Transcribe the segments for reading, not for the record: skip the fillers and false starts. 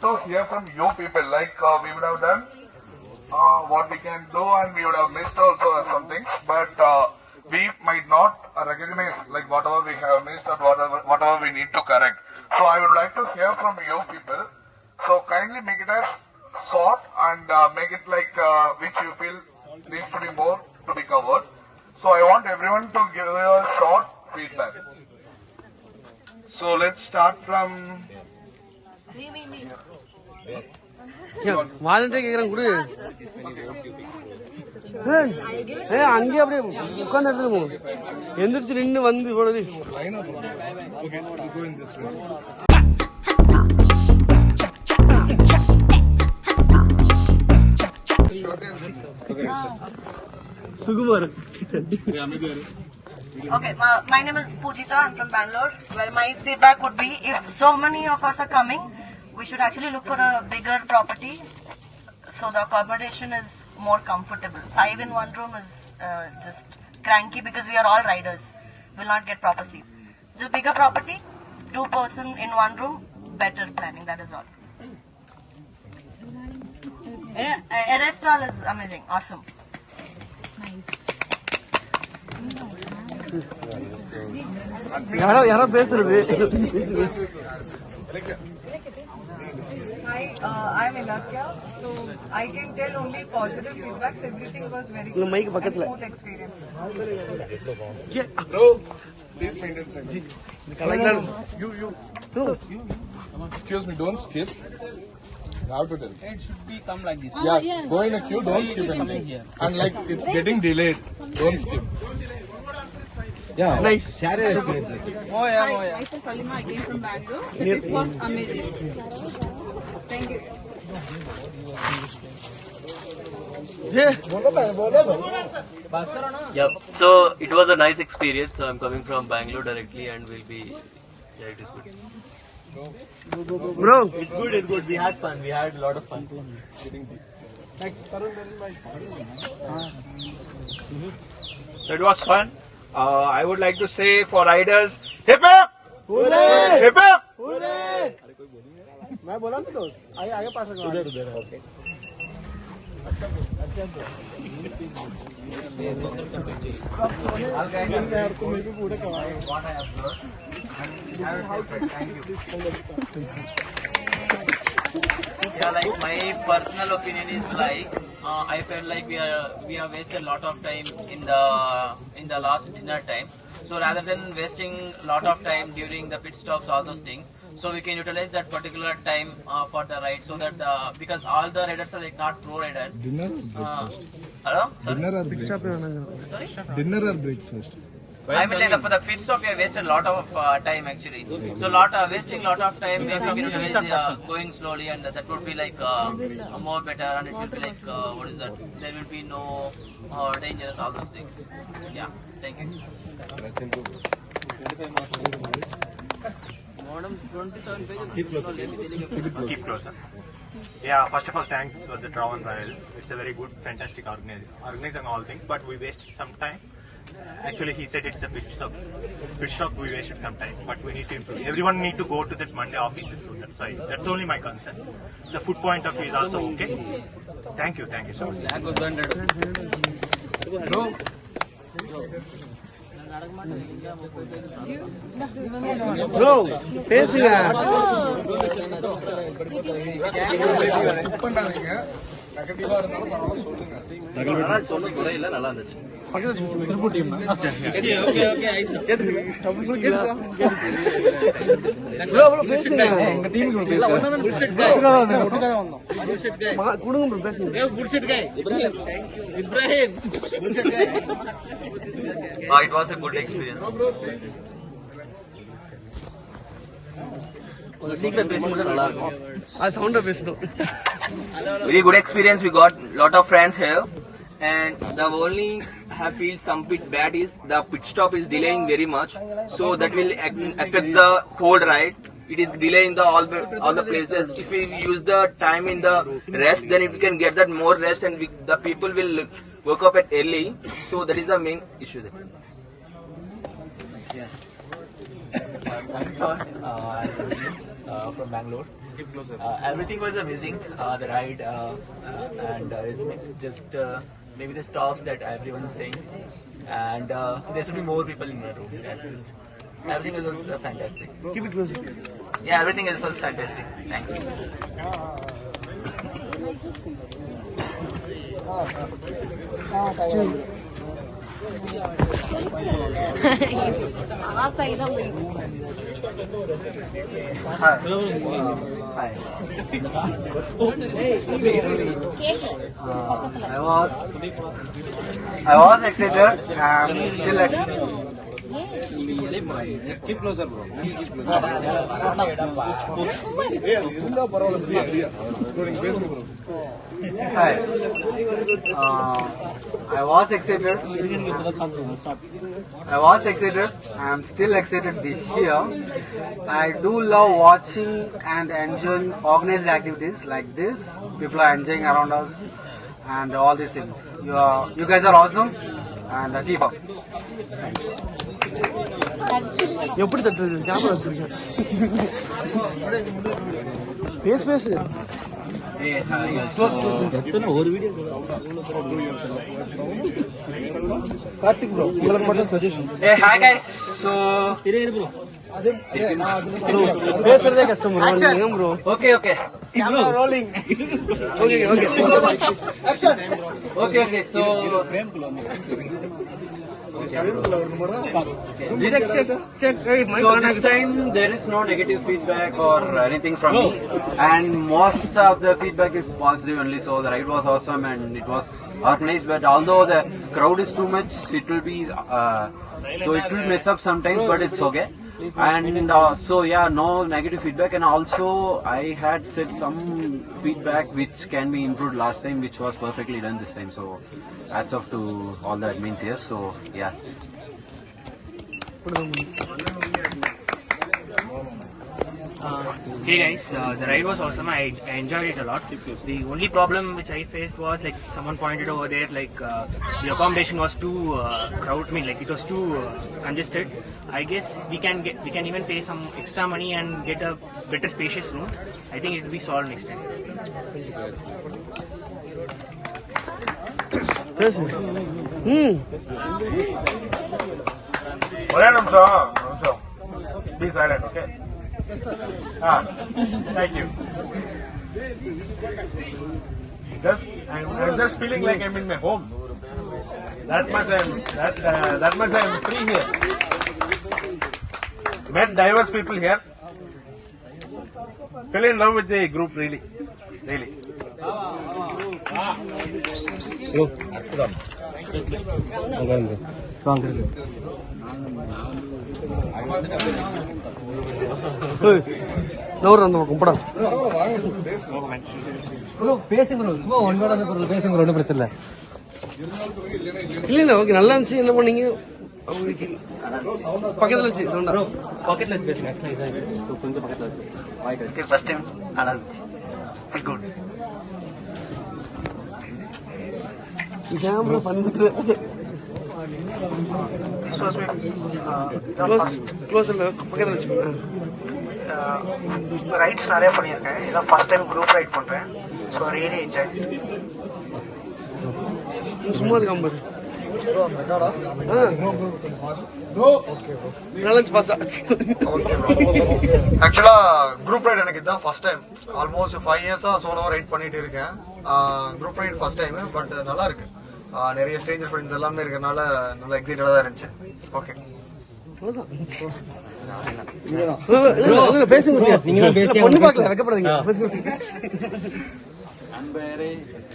to hear from you people. Like we would have done what we can do, and we would have missed also some things, but we might not recognize like whatever we have missed or whatever we need to correct. So I would like to hear from you people. So kindly make it as short and make it like which you feel needs to be more to be covered. So I want everyone to give a short feedback. So let's start from. Voluntary கேக்குறேன் குடு. அங்கே அப்படியே உட்கார்ந்து எடுத்துக்கோ. எந்திரிச்சு நின்னு வந்து போடுது. Sukumar. Okay, my name is Pujita. I'm from Bangalore. Well, my feedback would be if so many of us are coming, we should actually look for a bigger property so the accommodation is more comfortable. 5 in one room is just cranky because we are all riders. We'll not get proper sleep. Just bigger property, 2 person in one room, better planning, that is all. Rest all is amazing, awesome. Nice. யாரோ பேசுறது. Hi, I'm Ilakya. So I can tell only positive feedbacks. Everything was very good. And smooth experience. Bro, please maintain silence. You. Excuse me, don't skip. You have to tell. It should be come like this. Yeah, go in a queue, don't skip anything. And like it's getting delayed, don't skip. Yeah, nice. Oh yeah. Myself Kalima, I came from Bangalore. It was amazing. Thank you. Yeah, so it was a nice experience. So I'm coming from Bangalore directly, and we'll be. Yeah, it is good. Bro, It's good. We had fun. We had a lot of fun. So it was fun. I would like to say for riders, hip hip! Hooray! Hip hip! Hooray! मैं बोला ना दोस्त आगे पास उधर okay Yeah, like my personal opinion is like I felt like we have wasted a lot of time in the last dinner time. So rather than wasting a lot of time during the pit stops, all those things, so we can utilize that particular time for the ride. So that because all the riders are like not pro riders. Dinner or breakfast? Hello? Sorry? Dinner or breakfast? Sorry? Dinner or breakfast? I mean, like, for the pit stop, we have wasted a lot of time actually. So wasting a lot of time, maybe we can utilize going slowly, and that would be like more better, and it will be like what is that? There will be no dangers, all those things. Yeah, thank you. Keep closer. Yeah, first of all, thanks for the Ravans. It's a very good, fantastic organizing all things, but we wasted some time. Actually, he said it's a pit stop. Pit stop, we wasted some time, but we need to improve. Everyone need to go to that Monday offices, so that's why. That's only my concern. The food point of view is also okay. Thank you so much. No. bro பேசுங்க பண்ணாதீங்க நெகட்டிவா இருந்தாலும் பரவாயில்ல சொல்லுங்க குறை இல்ல நல்லா இருந்துச்சு bro பேசுங்க எங்க டீமுக்கு பேசுங்க கொடுங்க bro பேசுங்க Ibrahim. It was a good experience. Very good experience. We got lot of friends here, and the only I feel some bit bad is the pit stop is delaying very much, so that will affect the whole ride. It is delaying all the places. If we use the time in the rest, then if we can get that more rest, and the people will wake up at early. So that is the main issue there. I'm from Bangalore. Everything was amazing. The ride and just maybe the stops that everyone is saying. And there should be more people in the room. That's it. Everything was fantastic. Keep it close. Yeah, everything else was fantastic. Thanks. I was excited. Still excited. Keep closer, bro. Hi. I was excited. I am still excited here. I do love watching and enjoying organized activities like this. People are enjoying around us and all these things. You guys are awesome and keep up. எப்படி தட்டுறது camera வச்சிருக்கேன் பேசு ஒரு video Karthik bro உங்களுக்கு மட்டும் suggestion hi guys so bro பேசுறதே கஷ்டம் bro நீங்க bro okay bro rolling okay so this time there is no negative feedback or anything from me, and most of the feedback is positive only. So the ride was awesome and it was organized, but although the crowd is too much, it will be so it will mess up sometimes, but it's okay. And so yeah, no negative feedback, and also I had said some feedback which can be improved last time, which was perfectly done this time. So hats off to all the admins here. So yeah. Hey guys, the ride was awesome. I enjoyed it a lot. The only problem which I faced was like someone pointed over there, like the accommodation was too crowded. I mean, like it was too congested. I guess we can even pay some extra money and get a better spacious room. I think it will be solved next time. Be silent, okay? Thank you. I'm just feeling like I'm in my home. That much I'm free here. Met diverse people here. Fell in love with the group, really. நவரு அந்த பக்கம் போடா bro பேசுங்க bro சும்மா one word அந்த பொருள் பேசுங்க bro ஒன்றும் பிரச்சனை இல்ல ஓகே நல்லா இருந்துச்சு என்ன பண்ணீங்க பக்கத்துல வச்சு சவுண்டா ப்ரோ பாக்கெட்ல வச்சு பேசுங்க ஆக்சுவலா இதான் சோ கொஞ்சம் பக்கத்துல வச்சு வாய்க்கு Okay, first time நல்லா இருந்துச்சு. Feel good. கேமரா பண்ணிட்டு க்ளோஸ் இல்ல பக்கத்துல வச்சுக்கோங்க. ரைட்ஸ் நிறைய பண்ணியிருக்கேன். இதான் ஃபர்ஸ்ட் டைம் குரூப் ரைட் பண்றேன். So really enjoy. சும்மா இருக்காம பாரு. ஆக்சுவலா குரூப் ரைட் எனக்கு இதுதான் ஃபர்ஸ்ட் டைம். ஆல்மோஸ்ட் 5 இயர்ஸா சோலோவா ரைட் பண்ணிட்டு இருக்கேன். Group right first time, but நல்லா இருக்கு. நிறைய ஸ்ட்ரேஞ்சர் ஃப்ரெண்ட்ஸ் எல்லாமே இருக்கனால நல்லா எக்ஸைட்டடா தான் இருந்துச்சு. ஓகே பேசுங்க நீங்க ஒண்ணு பார்க்கல வெக்கப்படாதீங்க.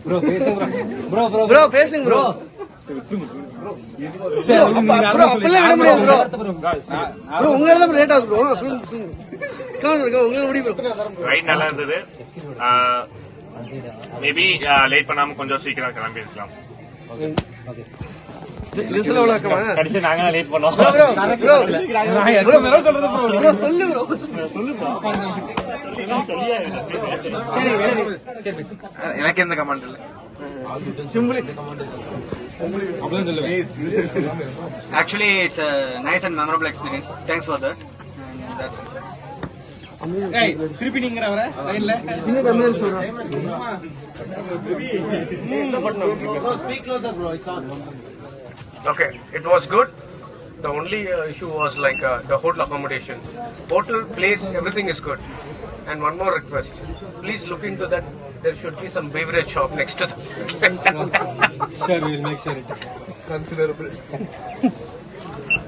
ப்ரோ பேசுங்க ப்ரோ ப்ரோ பேசுங்க ப்ரோ அப்படிலாம் விட முடியாது ப்ரோ. ப்ரோ உங்களால தான் லேட் ஆகுது ப்ரோ. உங்களுக்கு முடியும் ப்ரோ. ரைட் நல்லா இருந்தது. மேபி லேட் பண்ணாம கொஞ்சம் சீக்கிரம் கிளம்பி இருக்கலாம். கடைசி நாங்க லேட் பண்ணோம். சொல்லு ப்ரோ எனக்கு எந்த கமெண்ட் இல்ல. Actually, it's a nice and memorable experience. Thanks for that. And that's it. திருப்பி நீங்க வர லைன்ல பின்னாடி அம்புலன்ஸ் வரும். Okay, it was good. The only issue was like the hotel accommodation. Hotel place, everything is good. And one more request, please look into that. There should be some beverage shop next to the Sure, we will make sure it considerable.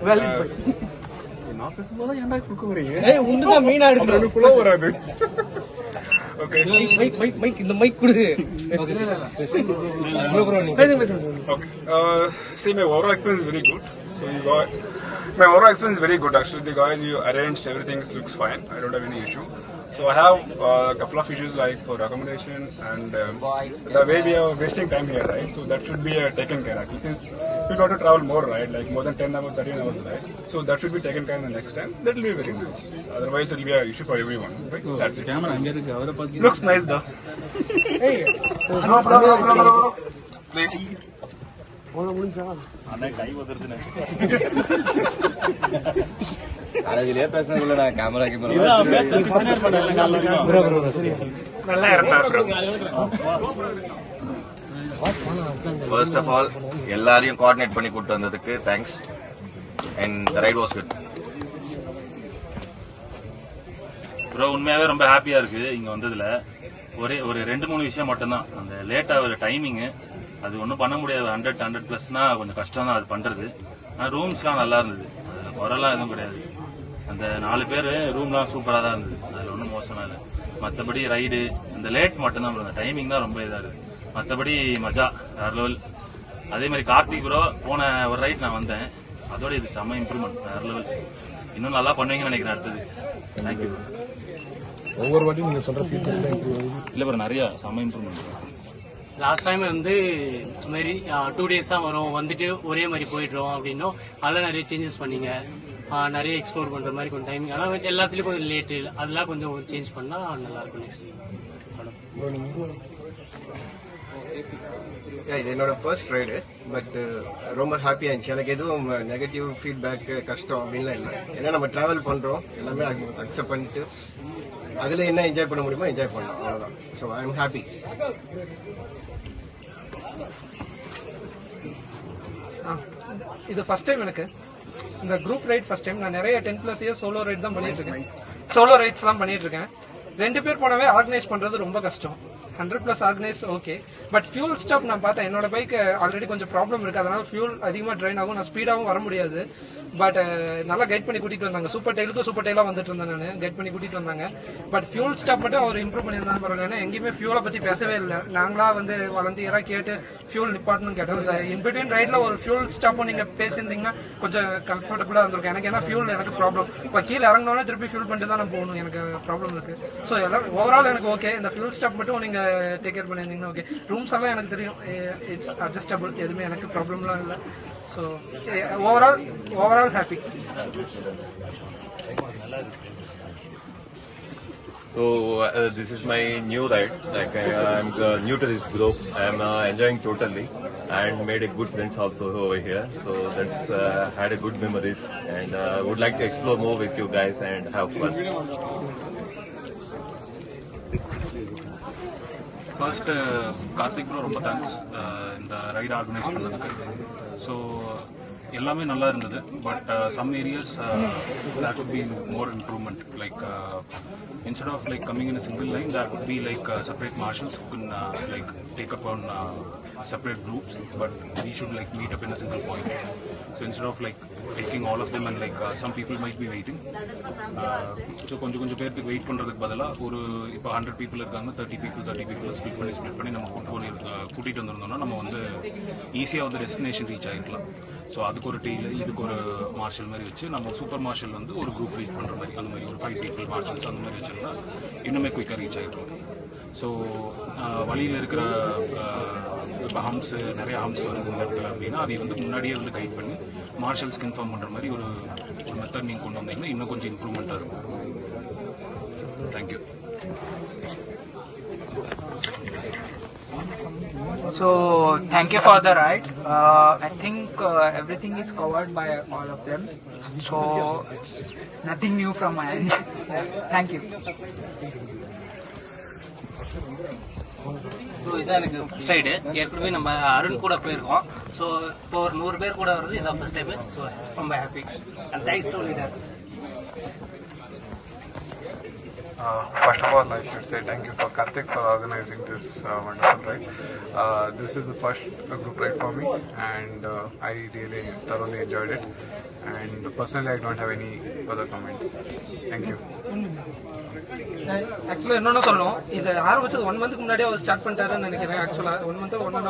Well, நான் பேசும்போது ஏன்டா குறுக்க வரீங்க? ஏய் உன்ன மீனா எடுத்து குளோ வராது. Okay. Mic இந்த மைக் குடு. Okay. See, my overall experience is very good. My overall experience is very good. Actually, the guys you arranged everything looks fine. I don't have any issue. So I have a couple of issues like for accommodation and the way we are wasting time here, right? So that should be taken care of. Since we got to travel more, right? Like more than 10 hours, 13 hours, right? So that should be taken care of the next time. That will be very nice. Otherwise, it will be an issue for everyone. Right? That's it. Looks nice though. Hey, please. அதுலயே பேசுனதுல நான் கேமராக்கு நல்லா இருந்தாரு. First of all எல்லாரையும் coordinate பண்ணி கூட்டு வந்ததுக்கு thanks. And the right was good. Bro உண்மையாவே ரொம்ப ஹாப்பியா இருக்கு இங்க வந்ததுல. ஒரு 2-3 விஷயம் மட்டும்தான். அந்த லேட் ஆகிற டைமிங்கு அது ஒன்றும் பண்ண முடியாது. 100+னா கொஞ்சம் கஷ்டம் தான் அது பண்றது. ஆனால் ரூம்ஸ்லாம் நல்லா இருந்தது, குறைலாம் எதுவும் கிடையாது. அந்த 4 பேர் ரூம்லாம் சூப்பராக தான் இருந்தது, அதில் ஒன்றும் மோசமாக இல்லை. மற்றபடி ரைடு இந்த லேட் மட்டும்தான், அந்த டைமிங் தான் ரொம்ப இதாக இருக்குது. மற்றபடி மஜா வேற லெவல். அதே மாதிரி கார்த்திக் ப்ரோ போன ஒரு ரைட் நான் வந்தேன், அதோட இது செம்ம இம்ப்ரூவ்மெண்ட், வேற லெவல். இன்னும் நல்லா பண்ணுவீங்கன்னு நினைக்கிறேன் அடுத்தது. தேங்க்யூ. ஒவ்வொரு வாட்டியும் நீங்க சொல்ற ஃபீட்பேக் இல்லை ப்ரோ, நிறைய செம்ம இம்ப்ரூவ்மெண்ட். லாஸ்ட் டைம் வந்து இது மாதிரி 2 days தான் வரும், வந்துட்டு ஒரே மாதிரி போயிடுறோம் அப்படின்னும். அதெல்லாம் நிறைய சேஞ்சஸ் பண்ணீங்க, நிறைய எக்ஸ்ப்ளோர் பண்ற மாதிரி கொஞ்சம் டைமிங். ஆனால் எல்லாத்துலயும் கொஞ்சம் லேட்டு, அதெல்லாம் கொஞ்சம் சேஞ்ச் பண்ணா நல்லா இருக்கும் நெக்ஸ்ட். இது என்னோட ஃபர்ஸ்ட் ரைடு, பட் ரொம்ப ஹாப்பியாக இருந்துச்சு. எனக்கு எதுவும் நெகட்டிவ் ஃபீட்பேக் கஷ்டம் அப்படின்லாம் இல்லை. ஏன்னா நம்ம ட்ராவல் பண்ணுறோம், எல்லாமே அக்செப்ட் பண்ணிட்டு அதில் என்ன என்ஜாய் பண்ண முடியுமோ என்ஜாய் பண்ணலாம், அவ்வளோதான். So I am happy. இது ஃபர்ஸ்ட் டைம் எனக்கு இந்த குரூப் ரைட் ஃபர்ஸ்ட் டைம். நான் நிறைய 10+ இயர்ஸ் சோலோ ரைட் தான் பண்ணிட்டு இருக்கேன், சோலோ ரைட்ஸ் தான் பண்ணிட்டு இருக்கேன். 2 பேர் போனவே ஆர்கனைஸ் பண்றது ரொம்ப கஷ்டம். 100+ organise okay, but fuel stop நான் பார்த்தேன். என்னோட பைக் ஆல்ரெடி கொஞ்சம் ப்ராப்ளம் இருக்கு, அதனால ஃபியூல் அதிகமாக ட்ரைன் ஆகும், நான் ஸ்பீடாகவும் வர முடியாது. பட் நல்லா கைட் பண்ணி கூட்டிட்டு வந்தாங்க. சூப்பர் டெயிலா வந்துட்டு இருந்தேன் நான், கைட் பண்ணி கூட்டிட்டு வந்தாங்க. பட் ஃபியூல் ஸ்டாப் மட்டும் அவர் இம்ப்ரூவ் பண்ணியிருந்தாங்க பரவாயில்ல. ஏன்னா எங்கேயுமே ஃபியூலை பத்தி பேசவே இல்லை. நாங்களா வந்து வளர்ந்தியரா கேட்டு ஃபியூல் நிப்பாட்டணும்னு கேட்டோம். இந்த இன்பிட்வீன் ரைட்ல ஒரு ஃபியூல் ஸ்டாப்பும் நீங்க பேசியிருந்தீங்கன்னா கொஞ்சம் கம்ஃபர்டபுளா இருந்திருக்கும். எனக்கு ஃபியூல் எனக்கு ப்ராப்ளம். இப்போ கீழே இறங்கினோன்னே திருப்பி ஃபியூல் பண்ணிட்டு தான் நான் போகணும், எனக்கு ப்ராப்ளம் இருக்கு. ஸோ எல்லாம் ஓவரால் எனக்கு ஓகே. இந்த ஃபியூல் ஸ்டாப் மட்டும் நீங்க டேக் கேர் பண்ணியிருந்தீங்கன்னா ஓகே. ரூம்ஸ் எல்லாம் எனக்கு தெரியும், இட்ஸ் அட்ஜஸ்டபிள், எதுவுமே எனக்கு ப்ராப்ளம்லாம் இல்லை. So overall happy. So this is my new ride. Like I'm new to this group. I'm enjoying totally and made a good friends also over here. So that's had a good memories and would like to explore more with you guys and have fun. First Karthik bro ரொம்ப thanks இந்த ride organise பண்ணதுக்கு. So எல்லாமே நல்லா இருந்தது, but some areas that would be more improvement. Like instead of like coming in a single line, there could be like separate marshals who can like take up on separate groups, but we should like meet up in a single point. So instead of like taking all of them and like some people might be waiting, so கொஞ்சம் பேருக்கு wait பண்றதுக்கு பதிலா ஒரு இப்போ 100 people இருக்காங்க, 30 people split பண்ணி நம்ம கூட்டிட்டு வந்திருந்தோம்னா நம்ம வந்து ஈஸியா வந்து டெஸ்டினேஷன் ரீச் ஆகிக்கலாம். ஸோ அதுக்கு ஒரு இதுக்கு ஒரு மார்ஷல் மாதிரி வச்சு நம்ம சூப்பர் மார்ஷல் வந்து ஒரு குரூப் ரீச் பண்ற மாதிரி, அந்த மாதிரி ஒரு 5 people மார்ஷல்ஸ் அந்த மாதிரி வச்சிருந்தா இன்னுமே குயிக்காக ரீச் ஆகிடும். ஸோ வழியில் இருக்கிற ஹம்ஸ், நிறைய ஹம்ஸ் வந்து இந்த இடத்துல அப்படின்னா அதை வந்து முன்னாடியே வந்து கைட் பண்ணி மார்ஷல்ஸ்க்கு இன்ஃபார்ம் பண்ணுற மாதிரி ஒரு மெத்தட் நீங்கள் கொண்டு வந்தீங்கன்னா இன்னும் கொஞ்சம் இம்ப்ரூவ்மெண்ட்டாக இருக்கும். Thank you. So thank you for the ride. I think everything is covered by all of them. So nothing new from my end. Thank you. So இதான் எனக்கு ஃபர்ஸ்ட் ரைடு. ஏற்கனவே நம்ம அருண் கூட போயிருக்கோம். ஸோ இப்போ ஒரு 100 பேர் கூட வருது. இதான் ஃபர்ஸ்ட் டைம். ஸோ ரொம்ப happy and thanks to leader. First of all, I should say thank you for Karthik for organizing this wonderful ride. This is the first group ride for me, and I really thoroughly enjoyed it. And personally, I don't have any further comments. Thank you. ஆக்சுவலாக என்னென்ன சொல்லணும், இது ஆரம்பிச்சது 1 மந்த்துக்கு முன்னாடியே அவர் start பண்ணிட்டாருன்னு நினைக்கிறேன். ஆக்சுவலாக 1 month 1.5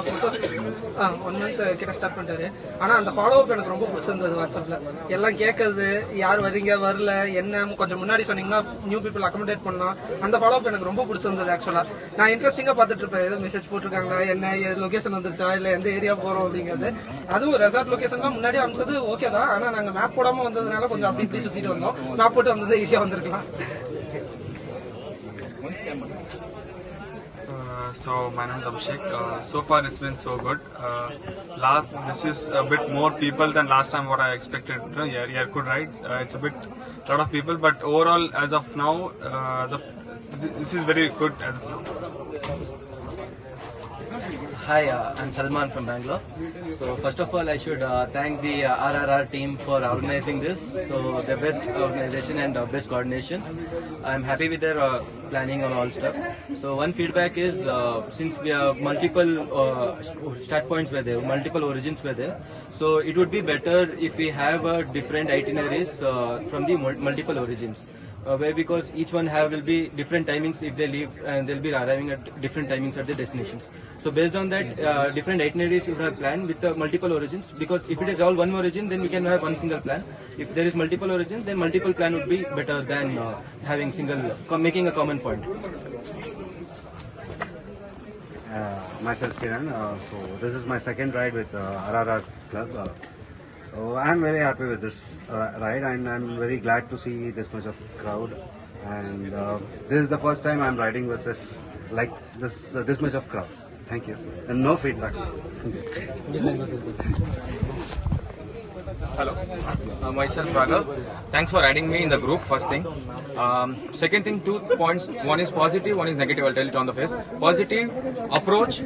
month கிட்ட ஸ்டார்ட் பண்ணிட்டாரு. ஆனால் அந்த ஃபாலோ அப் எனக்கு ரொம்ப பிடிச்சிருந்தது. வாட்ஸ்அப்பில் எல்லாம் கேட்கறது, யார் வரீங்க வரல என்ன கொஞ்சம் முன்னாடி சொன்னீங்கன்னா நியூ பீப்புள் அக்கமடேட் பண்ணலாம். அந்த ஃபாலோ அப் எனக்கு ரொம்ப பிடிச்சிருந்தது. ஆக்சுவலாக நான் இன்ட்ரெஸ்டிங்காக பார்த்துட்டு இருப்பேன், ஏதோ மெசேஜ் போட்டிருக்காங்க என்ன லொகேஷன் வந்துருச்சா இல்லை எந்த ஏரியா போகிறோம் அப்படிங்கிறது. அதுவும் ரெசார்ட் லொகேஷன்லாம் முன்னாடி அமைச்சது ஓகே தான். ஆனால் நாங்கள் மேப் போடாமல் வந்ததுனால கொஞ்சம் அப்படி இப்படி சுற்றிட்டு வந்தோம். மேப் போட்டு வந்தது ஈஸியாக வந்திருக்கலாம். So my name is Abhishek. So far it's been so good. This is a bit more people than last time what I expected. Yercaud ride. It's a lot of people, but overall as of now, this is very good as of now. Hi, I'm Salman from Bangalore. So first of all, I should thank the RRR team for organizing this. So the best organization and best coordination. I'm happy with their planning on all stuff. So one feedback is since we have multiple start points were there, multiple origins were there. So it would be better if we have different itineraries from the multiple origins. Where because each one will be different timings if they leave, and they'll be arriving at different timings at their destinations. So based on that, different itineraries you have planned with multiple origins. Because if it is all one origin, then we can have one single plan. If there is multiple origins, then multiple plan would be better than having making a common point. Myself Kiran. So this is my second ride with RRR Club. I'm very happy with this ride, and I'm very glad to see this much of crowd. And this is the first time I'm riding with this much of crowd. Thank you. And no feedback. Hello, myself Raghav. Thanks for adding me in the group. First thing. Second thing, 2 points. One is positive, one is negative. I'll tell it on the face. Positive approach,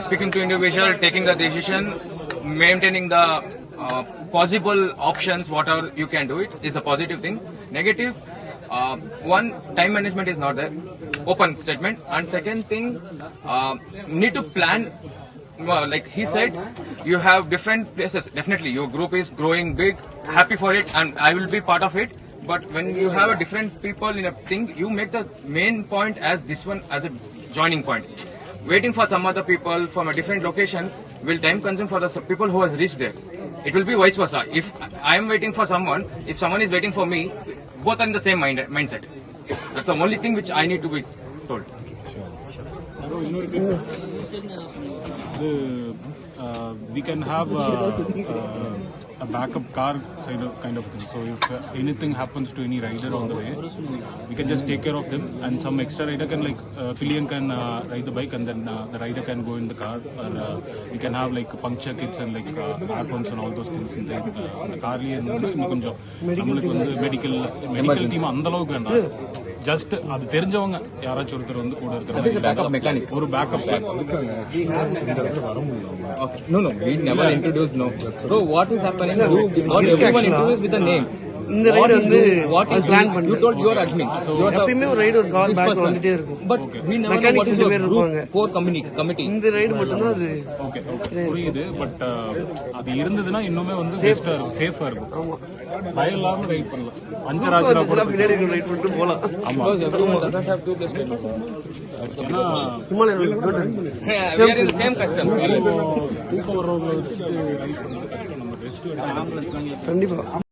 speaking to individual, taking the decision, maintaining the possible options, whatever you can do it is a positive thing. Negative, one, time management is not there, open statement. And second thing, need to plan. Like he said, you have different places. Definitely your group is growing big, happy for it, and I will be part of it. But when you have a different people in a thing, you make the main point as this one as a joining point. Waiting for some other people from a different location will time consume for the people who has reached there. It will be vice versa. If I am waiting for someone, if someone is waiting for me, both are in the same mindset. That's the only thing which I need to be told. We can have a backup car kind of thing. So if anything happens to any rider on the way, we can just take care of them, and some extra rider can pillion can ride the bike, and then the rider can go in the car, or we can have puncture kits and air pumps and all those things in the car. கொஞ்சம் நம்மளுக்கு வந்து medical team அந்த அளவுக்கு வேண்டாம். Just அது தெரிஞ்சவங்க யாராச்சும் ஒருத்தர் வந்து கூட இருக்கிற ஒரு backup Okay. No, we never introduce. So what is happening? Not everyone introduce with the name. இந்த ரைடு வந்து பிளான் பண்ணி you told your admin. எப்பவுமே ஒரு ரைடு ஒரு கார் பேக் வந்துட்டே இருக்கும். But we never know what is your group core committee. இந்த ride மட்டும் தான் அது ஓகே புரியுது. பட் அது இருந்ததுன்னா இன்னுமே வந்து சேஃபா இருக்கும். ஆமா, பயம் இல்லாம ரைட் பண்ணலாம். பஞ்சர் ஆச்சுனா கூட பின்னாடி ரைட் பண்ணிட்டு போலாம். ஆமா, everyone doesn't have 2 plus 10. ஏன்னா ஹிமாலயன் சேம் கஸ்டம்ஸ் தூக்கம் வர்றவங்களை வச்சுட்டு ரைட் பண்ணலாம் கஷ்டம். நம்ம ரெஸ்ட் கண்டிப்பா